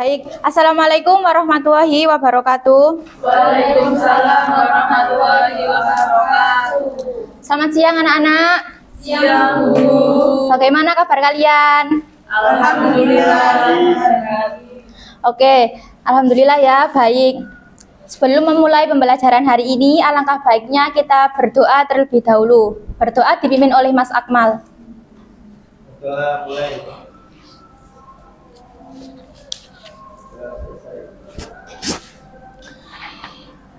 Baik, Assalamualaikum warahmatullahi wabarakatuh. Waalaikumsalam warahmatullahi wabarakatuh. Selamat siang anak-anak. Siang, Bu. Bagaimana kabar kalian? Alhamdulillah. Oke, alhamdulillah ya, baik. Sebelum memulai pembelajaran hari ini, alangkah baiknya kita berdoa terlebih dahulu. Berdoa dipimpin oleh Mas Akmal. Doa mulai.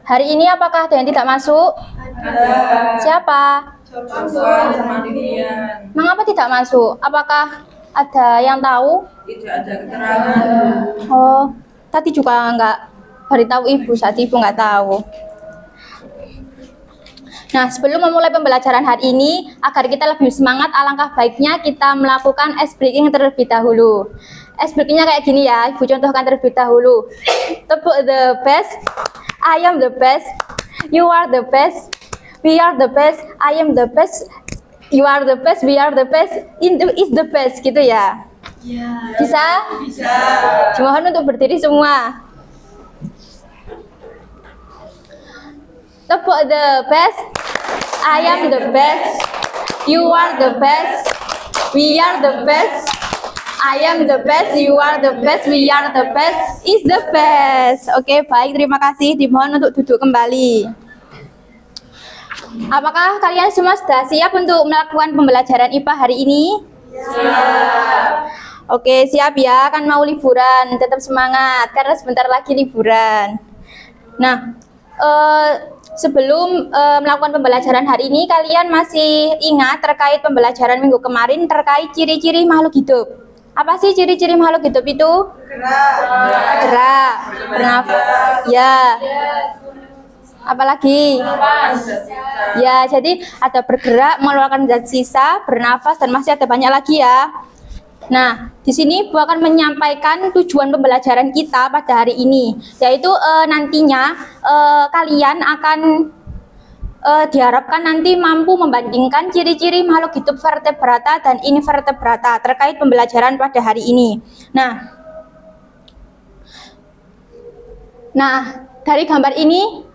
Hari ini apakah ada yang tidak masuk? Ada. Siapa? Coba sama Vivian. Mengapa tidak masuk? Apakah ada yang tahu? Tidak ada keterangan. Oh, tadi juga nggak beritahu ibu, saat ibu nggak tahu. Nah, sebelum memulai pembelajaran hari ini, agar kita lebih semangat, alangkah baiknya kita melakukan ice breaking terlebih dahulu. Ice breakingnya kayak gini ya, ibu contohkan terlebih dahulu. Tepuk the best, I am the best, you are the best, we are the best, I am the best, you are the best, we are the best, is the best, gitu ya. Ya. Bisa? Bisa. Mohon untuk berdiri semua. Tepuk the best, I am the best, you are the best, we are the best, I am the best, you are the best, we are the best, is the best. Oke, baik, terima kasih. Dimohon untuk duduk kembali. Apakah kalian semua sudah siap untuk melakukan pembelajaran IPA hari ini? Siap. Oke, siap ya, kan mau liburan, tetap semangat karena sebentar lagi liburan. Nah, sebelum melakukan pembelajaran hari ini, kalian masih ingat terkait pembelajaran minggu kemarin terkait ciri-ciri makhluk hidup. Apa sih ciri-ciri makhluk hidup itu? Gerak, bernafas, ya. Apalagi? Ya, jadi ada bergerak, mengeluarkan zat sisa, bernafas, dan masih ada banyak lagi ya. Nah, di sini Bu akan menyampaikan tujuan pembelajaran kita pada hari ini, yaitu nantinya kalian akan diharapkan nanti mampu membandingkan ciri-ciri makhluk hidup vertebrata dan invertebrata terkait pembelajaran pada hari ini. Nah, dari gambar ini,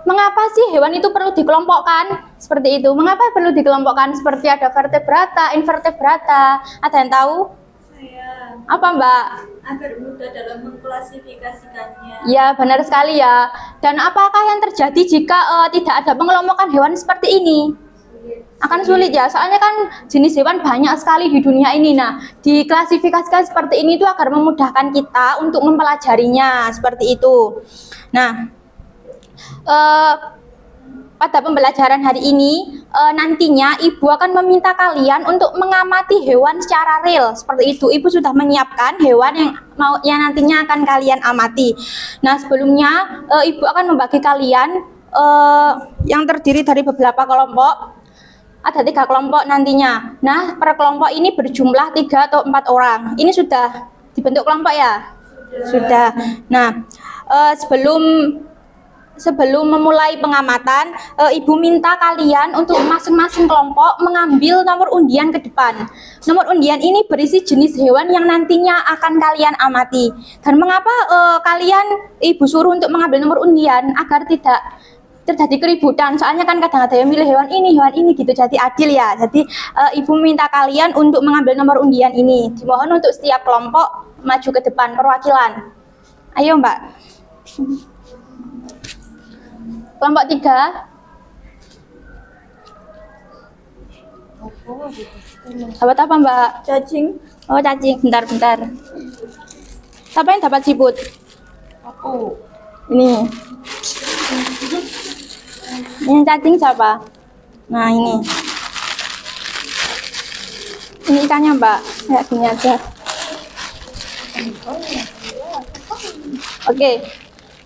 mengapa sih hewan itu perlu dikelompokkan seperti itu? Mengapa perlu dikelompokkan seperti ada vertebrata, invertebrata? Ada yang tahu? Saya, Apa, Mbak? agar mudah dalam mengklasifikasikannya. Ya, benar sekali ya. Dan apakah yang terjadi jika tidak ada pengelompokan hewan seperti ini? Akan sulit ya, soalnya kan jenis hewan banyak sekali di dunia ini. Nah, diklasifikasikan seperti ini itu agar memudahkan kita untuk mempelajarinya, seperti itu. Nah, pada pembelajaran hari ini nantinya Ibu akan meminta kalian untuk mengamati hewan secara real seperti itu. Ibu sudah menyiapkan hewan yang nantinya akan kalian amati. Nah, sebelumnya Ibu akan membagi kalian yang terdiri dari beberapa kelompok. Ada 3 kelompok nantinya. Nah, per kelompok ini berjumlah 3 atau 4 orang. Ini sudah dibentuk kelompok ya? Sudah. Nah, sebelum memulai pengamatan, Ibu minta kalian untuk masing-masing kelompok mengambil nomor undian ke depan. Nomor undian ini berisi jenis hewan yang nantinya akan kalian amati. Dan mengapa Ibu suruh untuk mengambil nomor undian? Agar tidak terjadi keributan. Soalnya kan kadang ada yang milih hewan ini gitu. Jadi adil ya. Jadi Ibu minta kalian untuk mengambil nomor undian ini. Dimohon untuk setiap kelompok maju ke depan perwakilan. Ayo, Mbak. Kelompok 3. Dapat apa, Mbak? Cacing. Oh, cacing. Bentar. Siapa yang dapat siput? Aku. Ini. Ini cacing siapa? Nah, ini. Ini ikannya, Mbak. Kayak gini aja. Oke.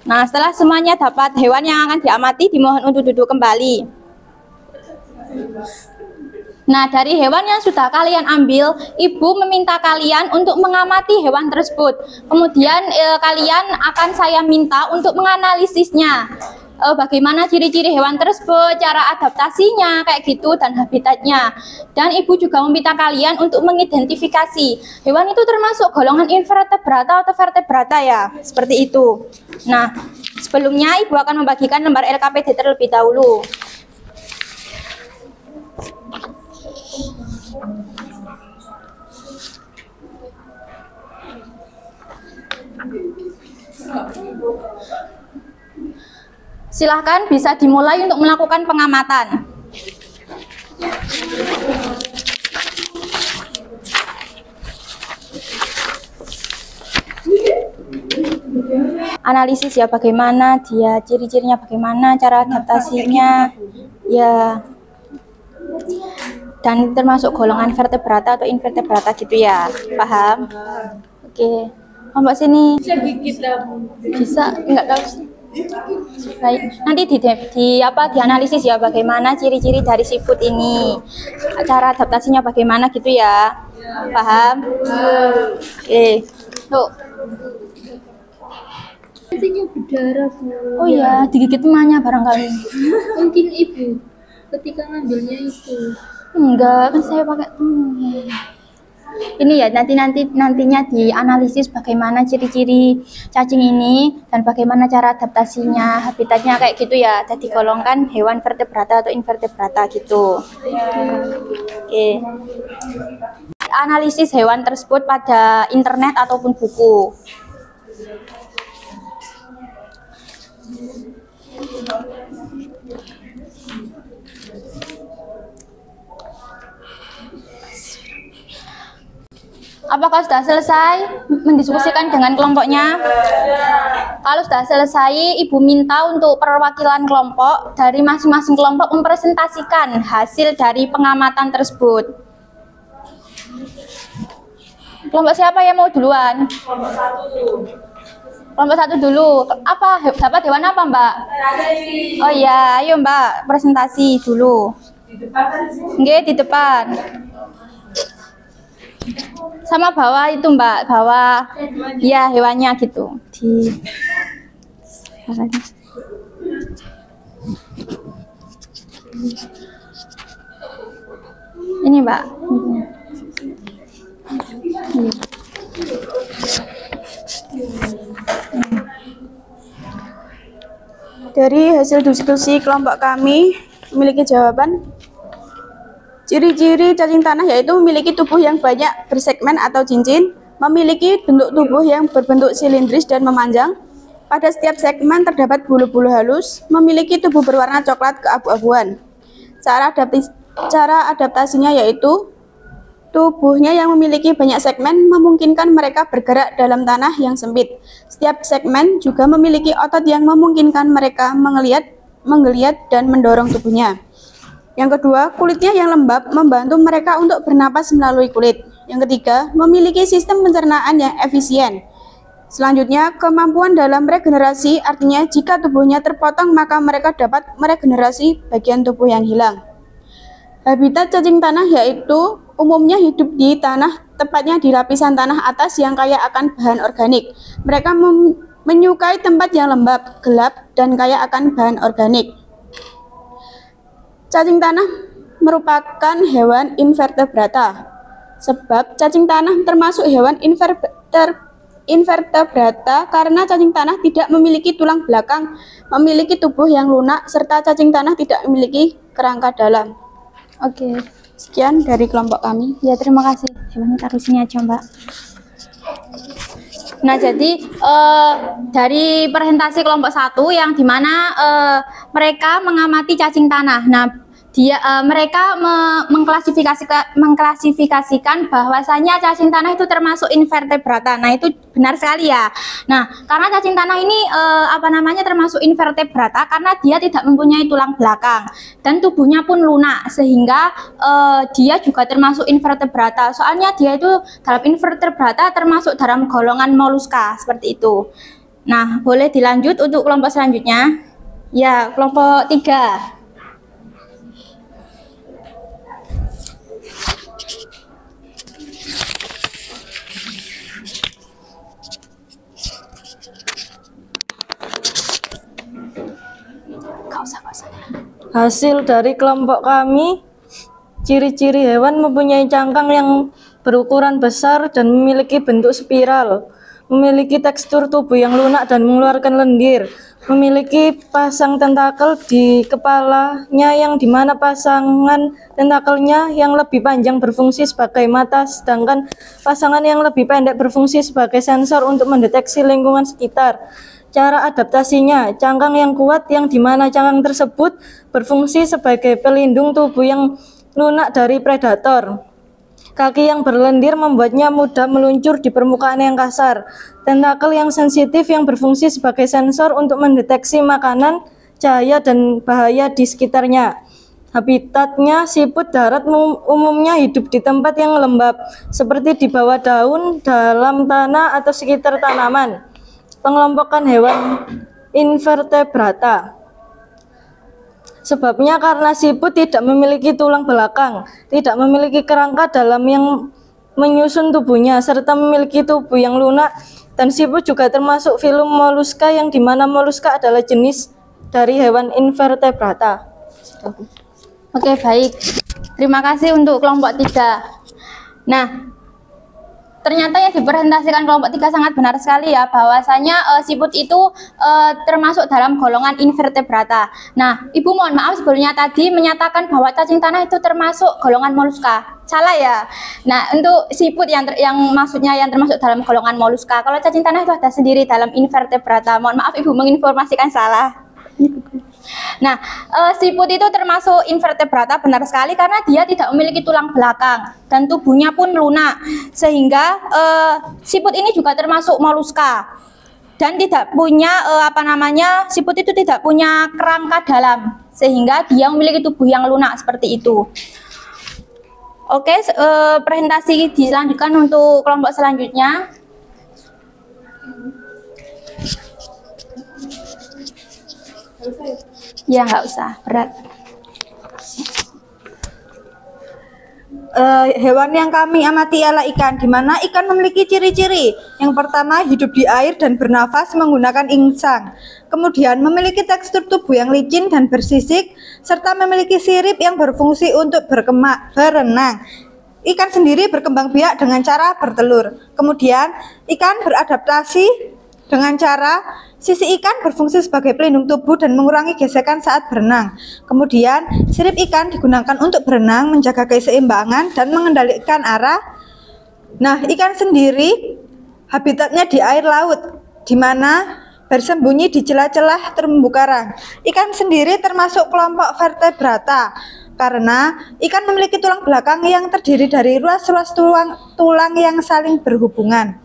Nah, setelah semuanya dapat hewan yang akan diamati, dimohon untuk duduk kembali. Nah, dari hewan yang sudah kalian ambil, Ibu meminta kalian untuk mengamati hewan tersebut. Kemudian kalian akan saya minta untuk menganalisisnya. bagaimana ciri-ciri hewan tersebut, cara adaptasinya kayak gitu dan habitatnya. Dan Ibu juga meminta kalian untuk mengidentifikasi hewan itu termasuk golongan invertebrata atau vertebrata ya, seperti itu. Nah, sebelumnya Ibu akan membagikan lembar LKPD terlebih dahulu. Silahkan bisa dimulai untuk melakukan pengamatan. Analisis ya, bagaimana dia, ciri-cirinya bagaimana, cara adaptasinya, ya. Dan termasuk golongan vertebrata atau invertebrata gitu ya, paham? Oke, Mbak sini. Bisa gigit lah. Bisa, enggak tahu sih. Baik, nanti dianalisis ya bagaimana ciri-ciri dari siput ini, cara adaptasinya bagaimana gitu ya, paham? Oke, tuh. Biasanya berdarah, Bu. Oh iya, digigit emaknya barangkali. Mungkin Ibu ketika ngambilnya itu. Enggak, kan saya pakai. Ini ya nantinya dianalisis bagaimana ciri-ciri cacing ini dan bagaimana cara adaptasinya, habitatnya kayak gitu ya. Jadi golongkan hewan vertebrata atau invertebrata gitu. Oke. Analisis hewan tersebut pada internet ataupun buku. Apakah sudah selesai mendiskusikan dengan kelompoknya? Kalau sudah selesai, Ibu minta untuk perwakilan kelompok dari masing-masing kelompok mempresentasikan hasil dari pengamatan tersebut. Kelompok siapa yang mau duluan? Kelompok satu dulu. Apa dapat hewan apa, Mbak? Oh iya, ayo Mbak, presentasi dulu. Nggih, di depan. Sama bawah itu Mbak, bawah ya hewannya gitu di ini Mbak. Dari hasil diskusi kelompok kami memiliki jawaban. Ciri-ciri cacing tanah yaitu memiliki tubuh yang banyak bersegmen atau cincin, memiliki bentuk tubuh yang berbentuk silindris dan memanjang. Pada setiap segmen terdapat bulu-bulu halus, memiliki tubuh berwarna coklat keabu-abuan. Cara adaptasinya yaitu tubuhnya yang memiliki banyak segmen memungkinkan mereka bergerak dalam tanah yang sempit. Setiap segmen juga memiliki otot yang memungkinkan mereka menggeliat dan mendorong tubuhnya. Yang kedua, kulitnya yang lembab membantu mereka untuk bernapas melalui kulit. Yang ketiga, memiliki sistem pencernaan yang efisien. Selanjutnya, kemampuan dalam regenerasi, artinya jika tubuhnya terpotong maka mereka dapat meregenerasi bagian tubuh yang hilang. Habitat cacing tanah yaitu umumnya hidup di tanah, tepatnya di lapisan tanah atas yang kaya akan bahan organik. Mereka menyukai tempat yang lembab, gelap, dan kaya akan bahan organik. Cacing tanah merupakan hewan invertebrata. Sebab cacing tanah termasuk hewan invertebrata karena cacing tanah tidak memiliki tulang belakang, memiliki tubuh yang lunak, serta cacing tanah tidak memiliki kerangka dalam. Oke. Sekian dari kelompok kami. Ya, terima kasih. Hewannya taruh sini aja, Mbak. Nah, jadi dari presentasi kelompok 1 yang dimana mereka mengamati cacing tanah. Nah, mereka mengklasifikasikan bahwasanya cacing tanah itu termasuk invertebrata. Nah, itu benar sekali ya. Nah, karena cacing tanah ini termasuk invertebrata karena dia tidak mempunyai tulang belakang dan tubuhnya pun lunak, sehingga dia juga termasuk invertebrata. Soalnya dia itu dalam invertebrata termasuk dalam golongan moluska seperti itu. Nah, boleh dilanjut untuk kelompok selanjutnya. Ya, kelompok 3. Hasil dari kelompok kami, ciri-ciri hewan mempunyai cangkang yang berukuran besar dan memiliki bentuk spiral, memiliki tekstur tubuh yang lunak dan mengeluarkan lendir, memiliki pasang tentakel di kepalanya yang dimana pasangan tentakelnya yang lebih panjang berfungsi sebagai mata, sedangkan pasangan yang lebih pendek berfungsi sebagai sensor untuk mendeteksi lingkungan sekitar. Cara adaptasinya, cangkang yang kuat yang dimana cangkang tersebut berfungsi sebagai pelindung tubuh yang lunak dari predator. Kaki yang berlendir membuatnya mudah meluncur di permukaan yang kasar. Tentakel yang sensitif yang berfungsi sebagai sensor untuk mendeteksi makanan, cahaya, dan bahaya di sekitarnya. Habitatnya siput darat umumnya hidup di tempat yang lembab, seperti di bawah daun, dalam tanah, atau sekitar tanaman. Pengelompokan hewan invertebrata. Sebabnya karena siput tidak memiliki tulang belakang, tidak memiliki kerangka dalam yang menyusun tubuhnya, serta memiliki tubuh yang lunak, dan siput juga termasuk filum moluska yang dimana moluska adalah jenis dari hewan invertebrata. Oke, baik. Terima kasih untuk kelompok 3. Nah, ternyata yang dipresentasikan kelompok 3 sangat benar sekali ya, bahwasanya siput itu termasuk dalam golongan invertebrata. Nah, Ibu mohon maaf sebelumnya tadi menyatakan bahwa cacing tanah itu termasuk golongan moluska. Salah ya. Nah, untuk siput yang maksudnya yang termasuk dalam golongan moluska. Kalau cacing tanah itu ada sendiri dalam invertebrata. Mohon maaf Ibu menginformasikan salah. Nah, siput itu termasuk invertebrata benar sekali karena dia tidak memiliki tulang belakang dan tubuhnya pun lunak, sehingga siput ini juga termasuk moluska dan tidak punya siput itu tidak punya kerangka dalam, sehingga dia memiliki tubuh yang lunak seperti itu. Oke, presentasi dilanjutkan untuk kelompok selanjutnya. Ya, nggak usah berat. Hewan yang kami amati ialah ikan, di mana ikan memiliki ciri-ciri. Yang pertama, hidup di air dan bernafas menggunakan insang. Kemudian memiliki tekstur tubuh yang licin dan bersisik, serta memiliki sirip yang berfungsi untuk berenang. Ikan sendiri berkembang biak dengan cara bertelur. Kemudian, ikan beradaptasi dengan cara sisi ikan berfungsi sebagai pelindung tubuh dan mengurangi gesekan saat berenang. Kemudian, sirip ikan digunakan untuk berenang, menjaga keseimbangan, dan mengendalikan arah. Nah, ikan sendiri habitatnya di air laut, di mana bersembunyi di celah-celah terumbu karang. Ikan sendiri termasuk kelompok vertebrata, karena ikan memiliki tulang belakang yang terdiri dari ruas-ruas tulang yang saling berhubungan.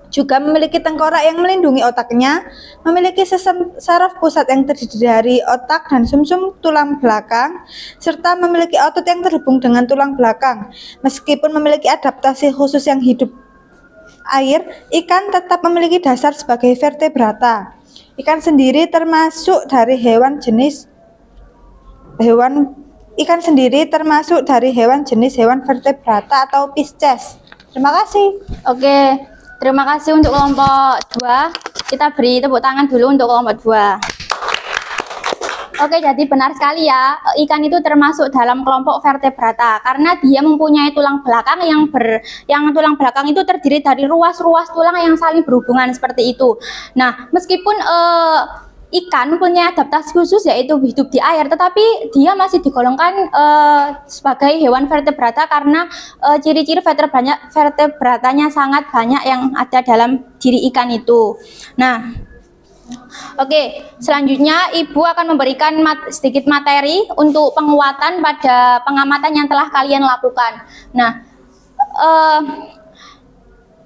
Juga memiliki tengkorak yang melindungi otaknya, memiliki sistem saraf pusat yang terdiri dari otak dan sumsum tulang belakang, serta memiliki otot yang terhubung dengan tulang belakang. Meskipun memiliki adaptasi khusus yang hidup air, ikan tetap memiliki dasar sebagai vertebrata. Ikan sendiri termasuk dari hewan jenis hewan vertebrata atau Pisces. Terima kasih. Oke. Terima kasih untuk kelompok 2. Kita beri tepuk tangan dulu untuk kelompok 2. Oke, jadi benar sekali ya, ikan itu termasuk dalam kelompok vertebrata karena dia mempunyai tulang belakang yang tulang belakang itu terdiri dari ruas-ruas tulang yang saling berhubungan seperti itu. Nah, meskipun ikan mempunyai adaptasi khusus yaitu hidup di air, tetapi dia masih digolongkan sebagai hewan vertebrata karena ciri-ciri vertebratanya sangat banyak yang ada dalam diri ikan itu. Nah, oke, selanjutnya Ibu akan memberikan sedikit materi untuk penguatan pada pengamatan yang telah kalian lakukan. Nah,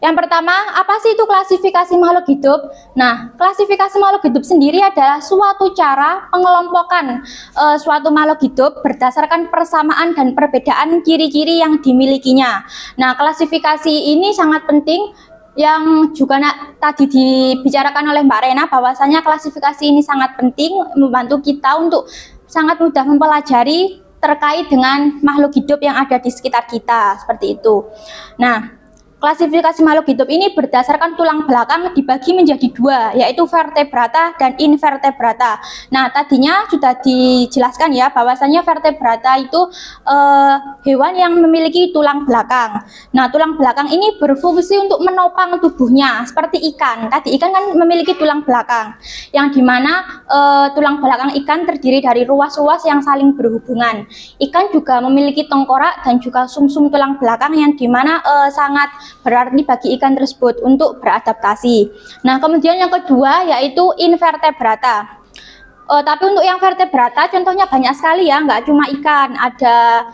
yang pertama, apa sih itu klasifikasi makhluk hidup? Nah, klasifikasi makhluk hidup sendiri adalah suatu cara pengelompokan suatu makhluk hidup berdasarkan persamaan dan perbedaan ciri-ciri yang dimilikinya. Nah, klasifikasi ini sangat penting yang juga tadi dibicarakan oleh Mbak Rena, bahwasanya klasifikasi ini sangat penting membantu kita untuk sangat mudah mempelajari terkait dengan makhluk hidup yang ada di sekitar kita, seperti itu. Nah, Klasifikasi makhluk hidup ini berdasarkan tulang belakang dibagi menjadi dua, yaitu vertebrata dan invertebrata. Nah, tadinya sudah dijelaskan ya bahwasanya vertebrata itu hewan yang memiliki tulang belakang. Nah, tulang belakang ini berfungsi untuk menopang tubuhnya, seperti ikan. Tadi ikan kan memiliki tulang belakang, yang dimana tulang belakang ikan terdiri dari ruas-ruas yang saling berhubungan. Ikan juga memiliki tengkorak dan juga sumsum tulang belakang yang dimana sangat berarti bagi ikan tersebut untuk beradaptasi. Nah, kemudian yang kedua yaitu invertebrata. Tapi untuk yang vertebrata contohnya banyak sekali ya, nggak cuma ikan, ada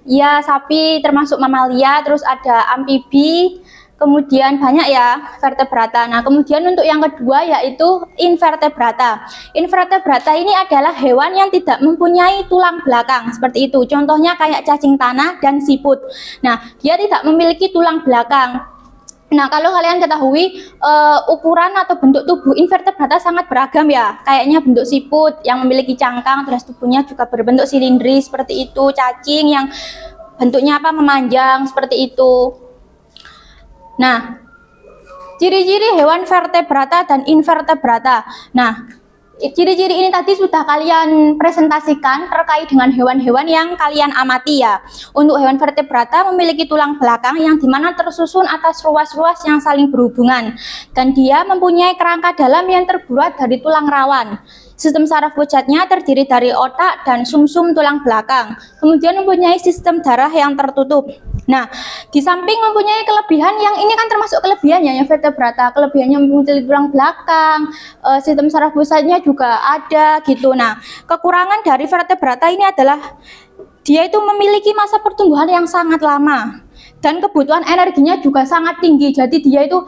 ya sapi termasuk mamalia, terus ada amfibi, kemudian banyak ya vertebrata. Nah, kemudian untuk yang kedua yaitu invertebrata. Invertebrata ini adalah hewan yang tidak mempunyai tulang belakang seperti itu. Contohnya kayak cacing tanah dan siput. Nah, dia tidak memiliki tulang belakang. Nah, kalau kalian ketahui ukuran atau bentuk tubuh invertebrata sangat beragam ya. Kayaknya bentuk siput yang memiliki cangkang, terus tubuhnya juga berbentuk silindris seperti itu. Cacing yang bentuknya memanjang seperti itu. Nah, ciri-ciri hewan vertebrata dan invertebrata. Nah, ciri-ciri ini tadi sudah kalian presentasikan terkait dengan hewan-hewan yang kalian amati ya. Untuk hewan vertebrata memiliki tulang belakang yang dimana tersusun atas ruas-ruas yang saling berhubungan. Dan dia mempunyai kerangka dalam yang terbuat dari tulang rawan. Sistem saraf pusatnya terdiri dari otak dan sumsum tulang belakang. Kemudian mempunyai sistem darah yang tertutup. Nah, di samping mempunyai kelebihan yang ini kan termasuk kelebihannya yang vertebrata. Kelebihannya mempunyai tulang belakang, sistem saraf pusatnya juga ada gitu. Nah, kekurangan dari vertebrata ini adalah dia itu memiliki masa pertumbuhan yang sangat lama dan kebutuhan energinya juga sangat tinggi. Jadi dia itu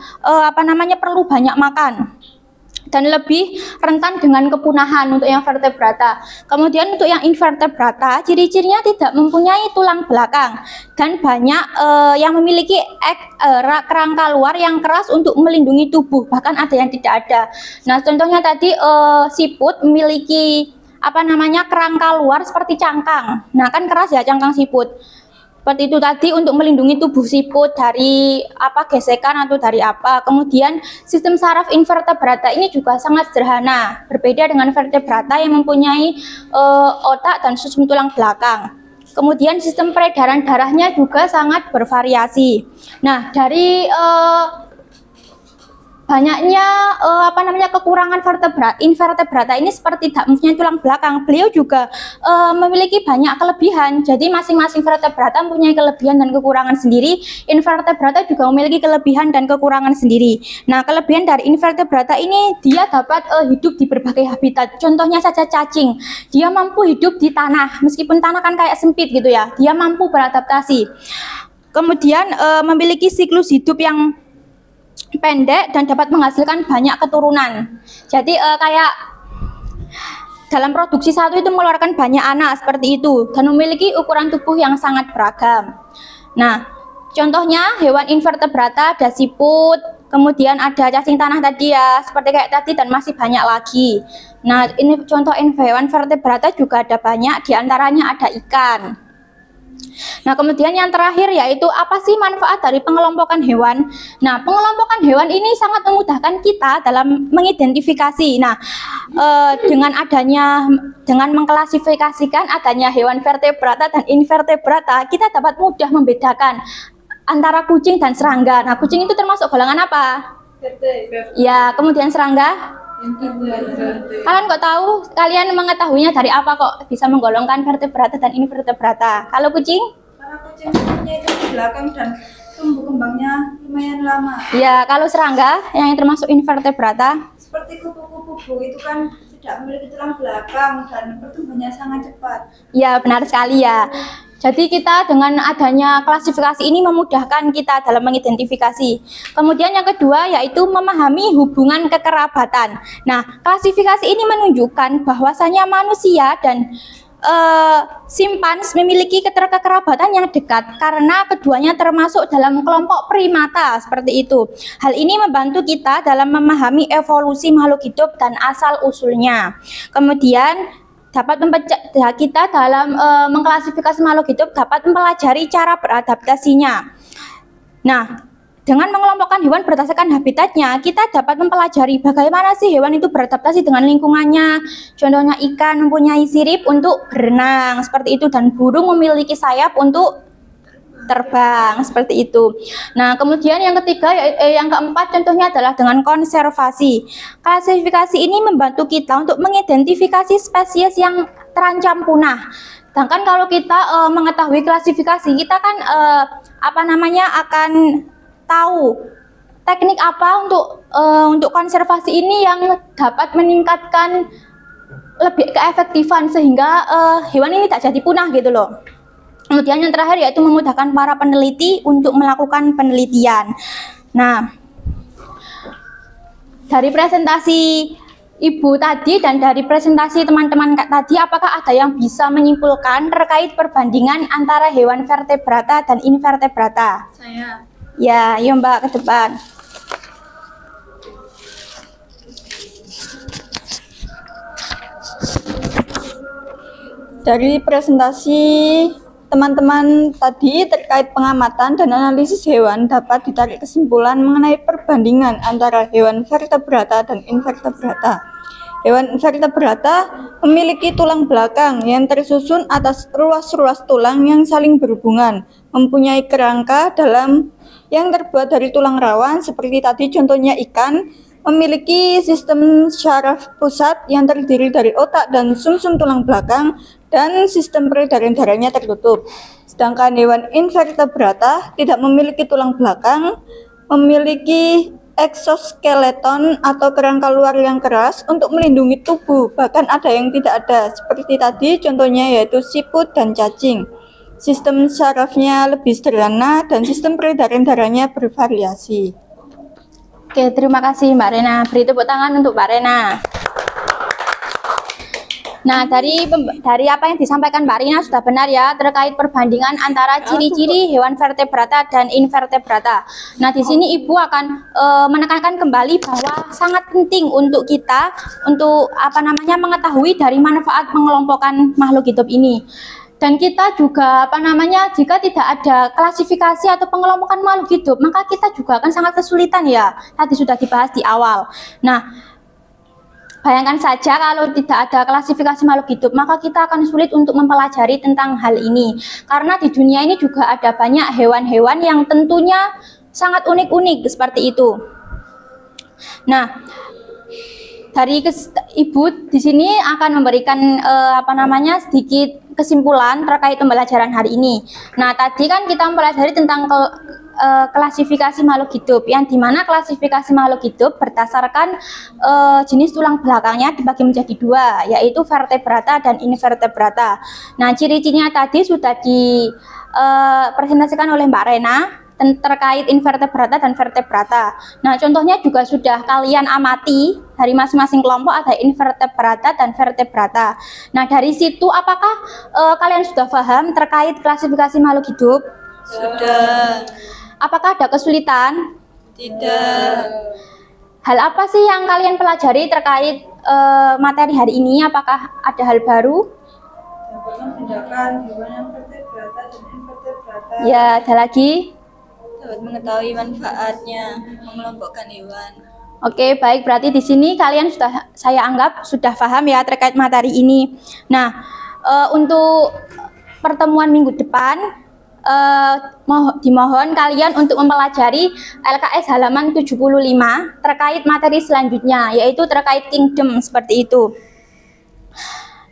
perlu banyak makan dan lebih rentan dengan kepunahan untuk yang vertebrata. Kemudian untuk yang invertebrata, ciri-cirinya tidak mempunyai tulang belakang dan banyak yang memiliki kerangka luar yang keras untuk melindungi tubuh, bahkan ada yang tidak ada. Nah, contohnya tadi siput memiliki kerangka luar seperti cangkang. Nah, kan keras ya cangkang siput. Seperti itu tadi untuk melindungi tubuh siput dari gesekan atau dari apa. Kemudian sistem saraf invertebrata ini juga sangat sederhana, berbeda dengan vertebrata yang mempunyai otak dan sumsum tulang belakang. Kemudian sistem peredaran darahnya juga sangat bervariasi. Nah, dari banyaknya kekurangan invertebrata ini seperti tidak mempunyai tulang belakang. Beliau juga memiliki banyak kelebihan. Jadi masing-masing vertebrata mempunyai kelebihan dan kekurangan sendiri. Invertebrata juga memiliki kelebihan dan kekurangan sendiri. Nah, kelebihan dari invertebrata ini dia dapat hidup di berbagai habitat. Contohnya saja cacing. Dia mampu hidup di tanah, meskipun tanah kan kayak sempit gitu ya. Dia mampu beradaptasi. Kemudian memiliki siklus hidup yang pendek dan dapat menghasilkan banyak keturunan. Jadi kayak dalam produksi satu itu mengeluarkan banyak anak seperti itu dan memiliki ukuran tubuh yang sangat beragam. Nah, contohnya hewan invertebrata ada siput, kemudian ada cacing tanah tadi ya, seperti kayak tadi dan masih banyak lagi. Nah, ini contoh hewan vertebrata juga ada banyak, diantaranya ada ikan. Nah, kemudian yang terakhir yaitu apa sih manfaat dari pengelompokan hewan? Nah, pengelompokan hewan ini sangat memudahkan kita dalam mengidentifikasi. Nah, dengan mengklasifikasikan adanya hewan vertebrata dan invertebrata, kita dapat mudah membedakan antara kucing dan serangga. Nah, kucing itu termasuk golongan apa? Ya, kemudian serangga? Kalian mengetahuinya dari apa kok bisa menggolongkan vertebrata dan invertebrata? Kalau kucing? Karena kucing punya itu di belakang dan tumbuh kembangnya lumayan lama. Ya, kalau serangga yang termasuk invertebrata? Seperti kupu-kupu itu kan tidak memiliki tulang belakang dan pertumbuhannya sangat cepat. Ya, benar sekali ya. Jadi kita dengan adanya klasifikasi ini memudahkan kita dalam mengidentifikasi. Kemudian yang kedua yaitu memahami hubungan kekerabatan. Nah, klasifikasi ini menunjukkan bahwasanya manusia dan simpans memiliki kekerabatan yang dekat karena keduanya termasuk dalam kelompok primata seperti itu. Hal ini membantu kita dalam memahami evolusi makhluk hidup dan asal-usulnya. Kemudian dapat kita dalam mengklasifikasi makhluk hidup dapat mempelajari cara beradaptasinya. Nah, dengan mengelompokkan hewan berdasarkan habitatnya, kita dapat mempelajari bagaimana sih hewan itu beradaptasi dengan lingkungannya. Contohnya ikan mempunyai sirip untuk berenang, seperti itu, dan burung memiliki sayap untuk terbang, seperti itu. Nah, kemudian yang ketiga, yang keempat contohnya adalah dengan konservasi. Klasifikasi ini membantu kita untuk mengidentifikasi spesies yang terancam punah. Sedangkan kalau kita mengetahui klasifikasi, kita kan akan tahu teknik apa untuk konservasi ini yang dapat meningkatkan lebih keefektifan sehingga hewan ini tak jadi punah gitu loh. Kemudian yang terakhir yaitu memudahkan para peneliti untuk melakukan penelitian. Nah, dari presentasi Ibu tadi dan dari presentasi teman-teman tadi, apakah ada yang bisa menyimpulkan terkait perbandingan antara hewan vertebrata dan invertebrata? Saya. Ya, yuk Mbak ke depan. Dari presentasi teman-teman tadi terkait pengamatan dan analisis hewan dapat ditarik kesimpulan mengenai perbandingan antara hewan vertebrata dan invertebrata. Hewan vertebrata memiliki tulang belakang yang tersusun atas ruas-ruas tulang yang saling berhubungan, mempunyai kerangka dalam yang terbuat dari tulang rawan seperti tadi contohnya ikan, memiliki sistem syaraf pusat yang terdiri dari otak dan sumsum tulang belakang, dan sistem peredaran darahnya tertutup. Sedangkan hewan invertebrata tidak memiliki tulang belakang, memiliki eksoskeleton atau kerangka luar yang keras untuk melindungi tubuh, bahkan ada yang tidak ada, seperti tadi contohnya yaitu siput dan cacing. Sistem sarafnya lebih sederhana dan sistem peredaran darahnya bervariasi. Oke, terima kasih Mbak Rena. Beri tepuk tangan untuk Mbak Rena. Nah, dari apa yang disampaikan Mbak Rina sudah benar ya terkait perbandingan antara ciri-ciri hewan vertebrata dan invertebrata. Nah, di sini Ibu akan menekankan kembali bahwa sangat penting untuk kita untuk mengetahui dari manfaat mengelompokkan makhluk hidup ini. Dan kita juga jika tidak ada klasifikasi atau pengelompokan makhluk hidup, maka kita juga akan sangat kesulitan ya. Tadi sudah dibahas di awal. Nah, bayangkan saja kalau tidak ada klasifikasi makhluk hidup, maka kita akan sulit untuk mempelajari tentang hal ini. Karena di dunia ini juga ada banyak hewan-hewan yang tentunya sangat unik-unik seperti itu. Nah, dari Ibu di sini akan memberikan sedikit kesimpulan terkait pembelajaran hari ini. Nah, tadi kan kita mempelajari tentang klasifikasi makhluk hidup, yang dimana klasifikasi makhluk hidup berdasarkan jenis tulang belakangnya dibagi menjadi dua, yaitu vertebrata dan invertebrata. Nah, ciri-cirinya tadi sudah dipresentasikan oleh Mbak Rena terkait invertebrata dan vertebrata. Nah, contohnya juga sudah kalian amati dari masing-masing kelompok ada invertebrata dan vertebrata. Nah, dari situ apakah kalian sudah paham terkait klasifikasi makhluk hidup? Sudah. Apakah ada kesulitan? Tidak. Hal apa sih yang kalian pelajari terkait materi hari ini? Apakah ada hal baru? Dapat membedakan hewan yang vertebrata dan invertebrata. Ya, ada lagi? Dapat mengetahui manfaatnya mengelompokkan hewan. Oke, baik. Berarti di sini kalian saya anggap sudah paham ya terkait materi ini. Nah, untuk pertemuan minggu depan, dimohon kalian untuk mempelajari LKS halaman 75 terkait materi selanjutnya, yaitu terkait kingdom seperti itu.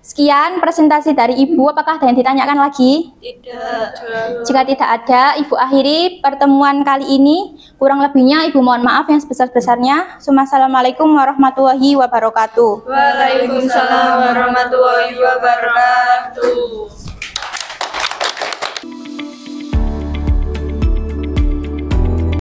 Sekian presentasi dari Ibu. Apakah ada yang ditanyakan lagi? Tidak. Jika tidak ada, Ibu akhiri pertemuan kali ini. Kurang lebihnya Ibu mohon maaf yang sebesar-besarnya. Assalamualaikum warahmatullahi wabarakatuh. Waalaikumsalam warahmatullahi wabarakatuh.